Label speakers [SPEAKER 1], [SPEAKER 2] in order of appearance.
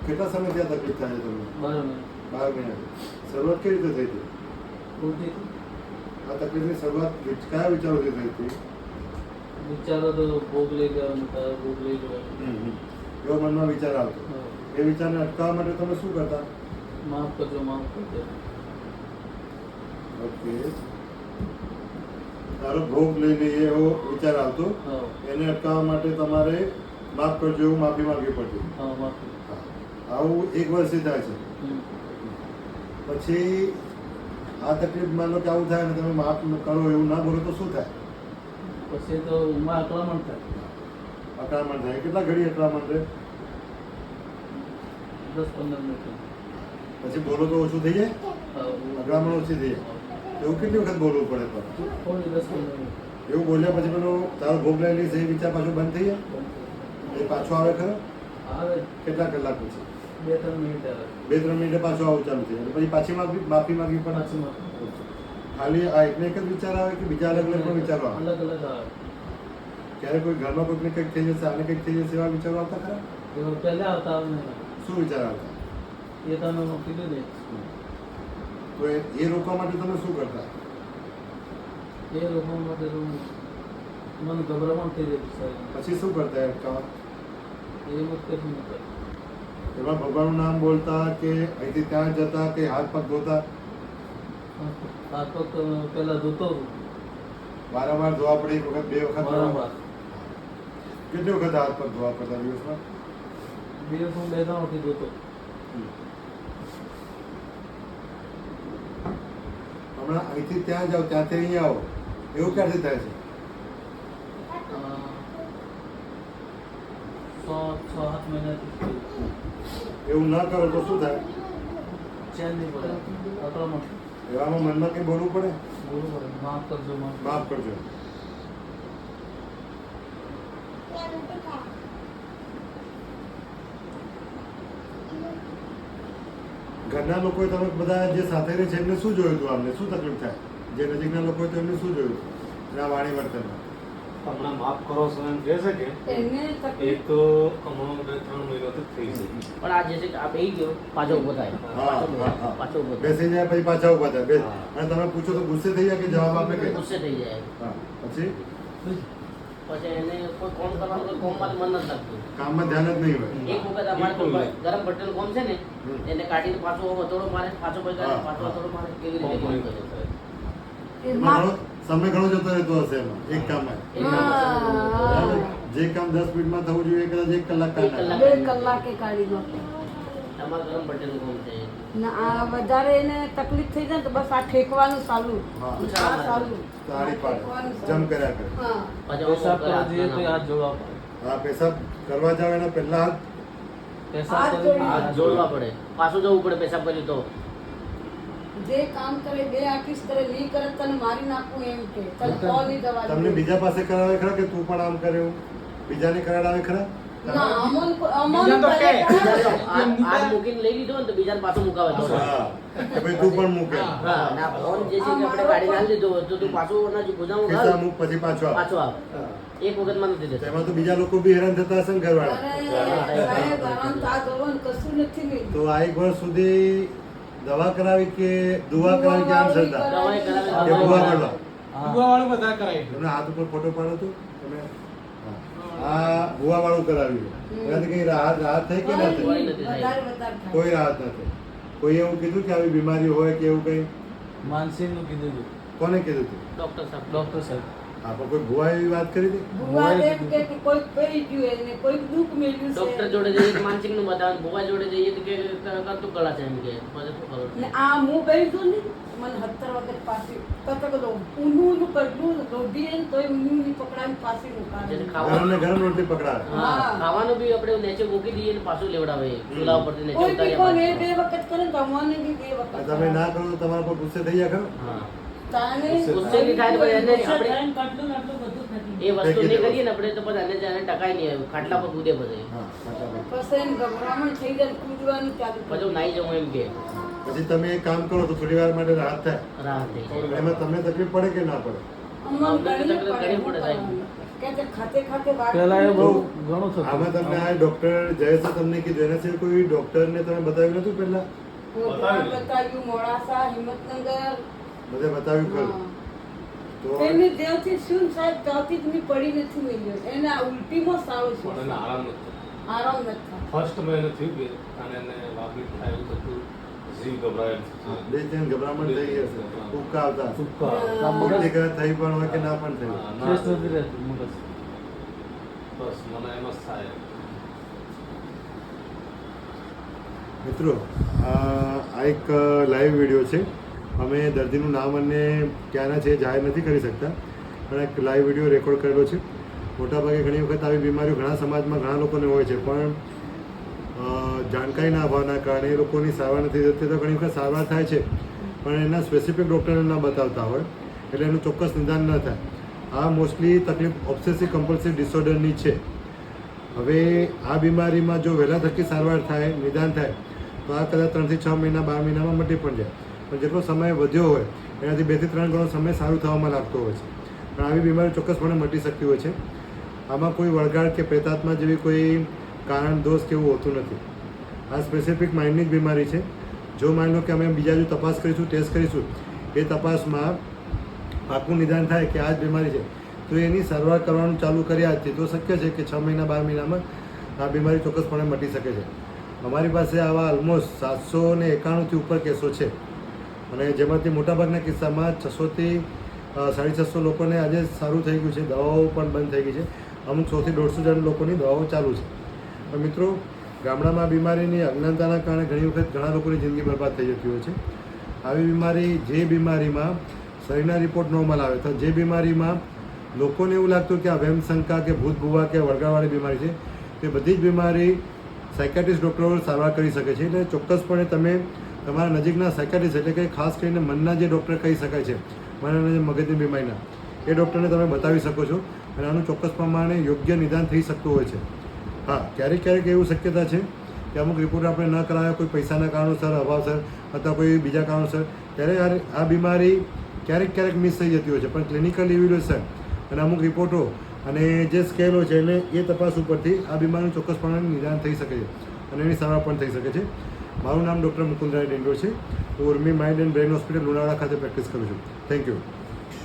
[SPEAKER 1] કેટલા સમયથી આ તકલીફ થાય છે તમને? 12 મહિના. શરૂઆત કેવી રીતે થઈ હતી? આ તકલીફની શરૂઆત કયા વિચારોથી થઈ હતી?
[SPEAKER 2] વિચારો તો ભોગ લઈ જવાનું થાય, ભોગ લઈ જવાનું.
[SPEAKER 1] એવો મનમાં વિચાર આવતો. એ વિચારને અટકાવવા માટે તમે શું કરતા?
[SPEAKER 2] માફ કરજો, માફ કરજો.
[SPEAKER 1] ઓકે. તારો ભોગ લઈ લઈએ એવો વિચાર આવતો. એને અટકાવવા માટે તમારે માફ કરજો એવું માફી માંગવી પડતી.
[SPEAKER 2] હા, માફી.
[SPEAKER 1] આવું 1 વર્ષથી થાય છે. પછી આ તકલીફ માનો કે આવું થાય ને તમે માફ કરો એવું ના બોલો તો શું થાય?
[SPEAKER 2] પછી તો માં અકળામણ થાય.
[SPEAKER 1] અકળામણ થાય. કેટલા ઘડી અકળામણ રહે?
[SPEAKER 2] 10-15 મિનિટ.
[SPEAKER 1] પછી બોલો તો ઓછું થઈ જાય? અકળામણ ઓછી થઈ જાય. એવું કેટલી વખત બોલવું પડે? પણ
[SPEAKER 2] થોડી 10-15 મિનિટ.
[SPEAKER 1] એવું બોલ્યા પછી પેલો તારો ભોગ લઈ લઈશ એ વિચાર પાછો બંધ થઈ જાય? એ પાછો આવે ખરો?
[SPEAKER 2] આવે.
[SPEAKER 1] કેટલા કલાક પછી?
[SPEAKER 2] 2-3 મિનિટ આવે.
[SPEAKER 1] 2-3 મિનિટે પાછું આવું ચાલુ થઈ જાય. પછી પાછી માફી માંગવી પડે?
[SPEAKER 2] પાછી માફી.
[SPEAKER 1] ખાલી આ એકને એક જ વિચાર આવે કે બીજા અલગ અલગ પણ વિચારો આવે?
[SPEAKER 2] અલગ અલગ આવે.
[SPEAKER 1] ક્યારે કોઈ ઘરમાં કોઈકને કંઈક થઈ જશે, આને કંઈક થઈ જશે એવા વિચારો આવતા ખરા?
[SPEAKER 2] એવો પહેલા આવતા આવે ને.
[SPEAKER 1] શું વિચાર આવતા?
[SPEAKER 2] એ તમે કીધું ને.
[SPEAKER 1] તો એ રોકવા માટે તમે શું કરતા?
[SPEAKER 2] એ લોકો માટે તો મને ગભરામણ થઈ જતી સાહેબ.
[SPEAKER 1] પછી શું કરતા એ અટકાવવા?
[SPEAKER 2] એ વખતે શું કરતા?
[SPEAKER 1] એમાં ભગવાનનું નામ બોલતા કે અહીંથી ત્યાં જતા કે હાથ પગ ધોતા?
[SPEAKER 2] હાથ પગ પહેલા ધોતો હતો.
[SPEAKER 1] વારંવાર ધોવા પડે? 1 વખત 2 વખત?
[SPEAKER 2] વારંવાર.
[SPEAKER 1] કેટલી વખત હાથ પગ ધોવા પડતા દિવસમાં?
[SPEAKER 2] દિવસમાં 2-3 વખત ધોતો.
[SPEAKER 1] હમણાં અહીંથી ત્યાં જાઓ ત્યાંથી અહીંયા આવો એવું ક્યારથી થાય છે?
[SPEAKER 2] 6-7 મહિનાથી.
[SPEAKER 1] એવું ના કરો તો શું થાય?
[SPEAKER 2] ચેન નહીં પડે, અકળામણ.
[SPEAKER 1] એવામાં મનમાં કંઈ બોલવું પડે?
[SPEAKER 2] બોલવું પડે, માફ કરજો,
[SPEAKER 1] માફ કરજો. ઘરના લોકોએ તમે બધા જે સાથે રહે છે એમને શું જોયું હતું? આમને શું તકલીફ થાય? જે નજીકના લોકો હોય તો એમને શું જોયું હતું આ વાણી વર્તનમાં?
[SPEAKER 3] હમણાં માફ કરો છો એમ કહે છે કે એ તો હમણાં 2-3 મહિનાથી થઈ છે.
[SPEAKER 4] પણ આ જે છે કે આ બેહી ગયો પાછો ઉભો થાય. પાછો ઉભો થાય.
[SPEAKER 1] બેસી જાય પછી પાછા ઉભા થાય. અને તમે પૂછો તો ગુસ્સે થઈ જાય કે જવાબ આપે કે?
[SPEAKER 4] ગુસ્સે થઈ જાય.
[SPEAKER 1] પછી
[SPEAKER 4] પછી એને કોઈ કોમ કરવાનું કોઈ કોમમાં મન નથી લાગતું.
[SPEAKER 1] કામમાં ધ્યાન જ નહીં હોય.
[SPEAKER 4] એક વખત અમારે તો ગરમ ભટ્ટેનું કોમ છે ને એને કાઢીને પાછો વતોડો મારે, પાછો પછી કાઢીને પાછો વતોડો મારે, કેવી રીતે કોમ કરે છે.
[SPEAKER 1] સમય ઘણો જતો રહેતો હશે એમાં એક કામમાં. જે કામ 10 મિનિટમાં થવું જોઈએ એ કદાચ 1 કલાક કાઢી
[SPEAKER 5] 2 કલાકે કાઢી નાખે.
[SPEAKER 4] અમારે ગરમ ભટ્ટેનું કોમ છે.
[SPEAKER 5] આ વધારે એને તકલીફ થઈ જાય તો બસ આ ઠેકવાનું ચાલુ. આ ચાલુ.
[SPEAKER 1] તાળી પાડે જમ કર્યા કરે.
[SPEAKER 5] હા.
[SPEAKER 2] પેશાબ કરવા જઈએ તો હાથ જોડવા પડે.
[SPEAKER 1] હા, પેશાબ કરવા જાવ એના પહેલા હાથ
[SPEAKER 2] પેશાબ કરીને
[SPEAKER 4] હાથ જોડવા પડે, પાછું જવું પડે પેશાબ કર્યું તો.
[SPEAKER 5] જે કામ કરે 2 આર્ટિસ્ટ કરે નહીં કરે તને મારી નાખું એમ કે તને કોલ નહીં દવા દે.
[SPEAKER 1] તમને બીજા પાસે કરાવે ખરા કે તું પણ આમ કરે એવું? બીજાને કરાવે ખરા?
[SPEAKER 5] ના અમન
[SPEAKER 4] હાથ મૂકીને લઈ લીધો ને તો બીજાને પાછો મુકાવે તો.
[SPEAKER 1] હા, કે ભાઈ તું પણ મૂકે.
[SPEAKER 4] હા, ના ફોન જે છે કે આપણે ગાડી ના લીધો તો તું પાછું ઓના ગુજામાં
[SPEAKER 1] ખિસ્સા મૂક પછી પાછો આવ.
[SPEAKER 4] પાછો આવ. એક વખતમાં નથી દેતો.
[SPEAKER 1] એમાં તો બીજા લોકો બી હેરાન થતા હશે ને ઘરવાળા.
[SPEAKER 5] સાહેબ આરામ તા જોવાનું કશું નથી નહીં.
[SPEAKER 1] તો આ 1 વર્ષ સુધી દવા કરાવી કે દુઆ કરાવી કે આમ સરતા
[SPEAKER 4] દવાઈ કરાવી
[SPEAKER 1] કે દુઆ કરવા?
[SPEAKER 3] વાળું બધા કરાય.
[SPEAKER 1] એમને હાથ ઉપર ફોટો પાડો તો તમે આ ભુવા વાળું કરાવ્યું. એનાથી કઈ રાહત થઈ કે ના થઈ?
[SPEAKER 5] વધારે થાય.
[SPEAKER 1] કોઈ રાહત નથી. કોઈ એવું કીધું કે આવી બીમારી હોય કે એવું કઈ?
[SPEAKER 2] માનસિંહનું કીધું હતું.
[SPEAKER 1] કોને કીધું હતું?
[SPEAKER 2] ડૉક્ટર સાહેબ.
[SPEAKER 1] હા, પણ કોઈ ભુવા એવી વાત કરી હતી?
[SPEAKER 5] ભુવા એમ કે કોઈ પડી ગયું એને કોઈ દુઃખ મેળવ્યું છે.
[SPEAKER 4] ડોક્ટર જોડે જઈએ તો માનસિક નું બતાવે, ભોવા જોડે જઈએ તો કે કરતું કળા છે એમ કે પછી શું ખબર.
[SPEAKER 5] ને આ હું બેસું ને મને 17 વખત પાછી કતક દો ઊનું કરડું રોઢીએ ને તોય ઊનું પકડાવીને પાછી
[SPEAKER 4] જેને
[SPEAKER 5] મુકાવે.
[SPEAKER 4] ખાવાનું
[SPEAKER 1] ગરમ રોટલી પકડાવે.
[SPEAKER 4] હા, ખાવાનું બી આપણે નીચે મૂકી દઈએ ને પાછું લેવડાવે ચૂલા ઉપરથી નીચે
[SPEAKER 5] કોઈ બી કોણ એ
[SPEAKER 4] ઉતાર્યા
[SPEAKER 5] 2 વખત કરે ને અમને બી 2 વખત
[SPEAKER 1] તમે ના કરો તો તમારા પર ગુસ્સે થઈ જાય ખરો?
[SPEAKER 4] હા,
[SPEAKER 5] તાને
[SPEAKER 4] ગુસ્સે બી થાય ને પછી એને
[SPEAKER 5] ગુસ્સે
[SPEAKER 4] આપણે
[SPEAKER 5] થાય ને કાટલું નાટલું બધું થતી.
[SPEAKER 4] એ વસ્તુ નહીં કરીએ ને આપણે તો પછી એને જાણે ટકાય નહીં આવ્યું ખાટલા પર કૂદે પછી
[SPEAKER 1] હા, સાચા વાત.
[SPEAKER 5] પછી એને ગભરામણ થઈ જાય ને કૂદવાનું ચાલુ કરે.
[SPEAKER 4] પછી નાઈ જવું એમ કે
[SPEAKER 1] પછી તમે એક કામ કરો તો થોડી વાર માટે રાહત થાય.
[SPEAKER 4] રાહત થઈ જાય.
[SPEAKER 1] એમાં તમને તકલીફ પડે કે ના પડે?
[SPEAKER 5] અમને
[SPEAKER 4] અમને
[SPEAKER 5] ઘણી
[SPEAKER 4] તકલીફ ઘણી પડે
[SPEAKER 5] પડે.
[SPEAKER 4] સાહેબ.
[SPEAKER 5] કે તે ખાતે ખાતે વાત
[SPEAKER 2] પહેલા એ બહુ
[SPEAKER 1] તો
[SPEAKER 2] ઘણું થતું.
[SPEAKER 1] આમાં તમને આ ડોક્ટર જયેશે તમને કીધું એના સિવાય કોઈ ડોક્ટરને તમે બતાવ્યું નતું પહેલા?
[SPEAKER 5] બતાવ્યું મોડાસા, હિંમતનગર.
[SPEAKER 1] બધે બતાવ્યું ખરું?
[SPEAKER 5] હા.
[SPEAKER 1] તો
[SPEAKER 5] એને દેવથી શું સાહેબ ત્યાંથી જ મેં પડી નથી મળ્યો. એને આ ઉલટીમાં સારો છે.
[SPEAKER 3] પણ એને આરામ નથી થતો.
[SPEAKER 5] આરામ નથી થતો.
[SPEAKER 3] ફર્સ્ટ માં એને થયું કે અને એને વામિટ થાય એવું થતું, જીવ ગભરાય એમ થતું.
[SPEAKER 1] બે ત્રણ ગભરામણ થઈ હશે, ઉબકા આવતા હશે.
[SPEAKER 2] સુક્કા.
[SPEAKER 5] હા.
[SPEAKER 2] આ મગજ
[SPEAKER 1] કેટલી વખત થઈ પણ હોય કે ના પણ થઈ હોય.
[SPEAKER 3] હા, ના
[SPEAKER 2] ફ્રેશ નથી રહેતું મગજ.
[SPEAKER 3] બસ મને એમ જ થાય.
[SPEAKER 1] મિત્રો આ એક લાઈવ વિડીયો છે. અમે દર્દીનું નામ અને ક્યાંના છે એ જાહેર નથી કરી શકતા, પણ એક લાઈવ વિડીયો રેકોર્ડ કરેલો છે. મોટાભાગે ઘણી વખત આવી બીમારીઓ ઘણા સમાજમાં ઘણા લોકોને હોય છે, પણ જાણકારીના અભાવના કારણે એ લોકોની સારવાર નથી થતી. તો ઘણી વખત સારવાર થાય છે પણ એના સ્પેસિફિક ડૉક્ટરને ન બતાવતા હોય એટલે એનું ચોક્કસ નિદાન ન થાય. આ મોસ્ટલી તકલીફ ઓબ્સેસિવ કમ્પલ્સિવ ડિસઓર્ડરની છે. હવે આ બીમારીમાં જો વહેલા થકી સારવાર થાય, નિદાન થાય તો આ કદાચ 3 થી 6 મહિના 12 મહિનામાં મટી પણ જાય. પણ જેટલો સમય વધ્યો હોય એનાથી 2 થી 3 ગણો સમય સારું થવામાં લાગતો હોય છે. પણ આવી બીમારી ચોક્કસપણે મટી શકતી હોય છે. આમાં કોઈ વળગાડ કે પ્રેતાત્મા જેવી કોઈ કારણ દોષ કે એવું હોતું નથી. આ સ્પેસિફિક માઇન્ડની જ બીમારી છે. જો માની લો કે અમે બીજા જો તપાસ કરીશું, ટેસ્ટ કરીશું, એ તપાસમાં પાકું નિદાન થાય કે આ જ બીમારી છે તો એની સારવાર કરવાનું ચાલુ કર્યા જ છે તો શક્ય છે કે 6 મહિના 12 મહિનામાં આ બીમારી ચોક્કસપણે મટી શકે છે. અમારી પાસે આવા ઓલમોસ્ટ 791થી ઉપર કેસો છે અને જેમાંથી મોટાભાગના કિસ્સામાં 600થી 650 લોકોને આજે સારું થઈ ગયું છે. દવાઓ પણ બંધ થઈ ગઈ છે. અમુક 100 થી 150 જણ લોકોની દવાઓ ચાલુ છે. પણ મિત્રો, ગામડામાં બીમારીની અજ્ઞાનતાના કારણે ઘણી વખત ઘણા લોકોની જિંદગી બરબાદ થઈ જતી હોય છે. આવી બીમારી, જે બીમારીમાં શરીરના રિપોર્ટ નોર્મલ આવે તો જે બીમારીમાં લોકોને એવું લાગતું કે આ વહેમ શંકા કે ભૂત ભૂવા કે વળગાવાળી બીમારી છે, તે બધી જ બીમારી સાયકાટ્રિસ્ટ ડૉક્ટરો સારવાર કરી શકે છે. એટલે ચોક્કસપણે તમે તમારા નજીકના સાયકાટ્રિસ્ટ, એટલે કે ખાસ કરીને મનના જે ડૉક્ટર કહી શકાય છે, મનના જે મગજની બીમારીના, એ ડૉક્ટરને તમે બતાવી શકો છો અને આનું ચોક્કસ પ્રમાણે યોગ્ય નિદાન થઈ શકતું હોય છે. હા, ક્યારેક ક્યારેક એવું શક્યતા છે કે અમુક રિપોર્ટ આપણે ન કરાવ્યા, કોઈ પૈસાના કારણોસર, અભાવસર અથવા કોઈ બીજા કારણોસર, ત્યારે આ બીમારી ક્યારેક ક્યારેક મિસ થઈ જતી હોય છે. પણ ક્લિનિકલ ઇવેલ્યુએશન અને અમુક રિપોર્ટો અને જે સ્કેલો છે એને એ તપાસ ઉપરથી આ બીમારીનું ચોક્કસપણે નિદાન થઈ શકે છે અને એની સારવાર પણ થઈ શકે છે. મારું નામ ડૉક્ટર મુકુંદરાય ડેન્ડોર છે. હું Urmi mind and brain hospital Lunawada ખાતે પ્રેક્ટિસ કરું છું. Thank you.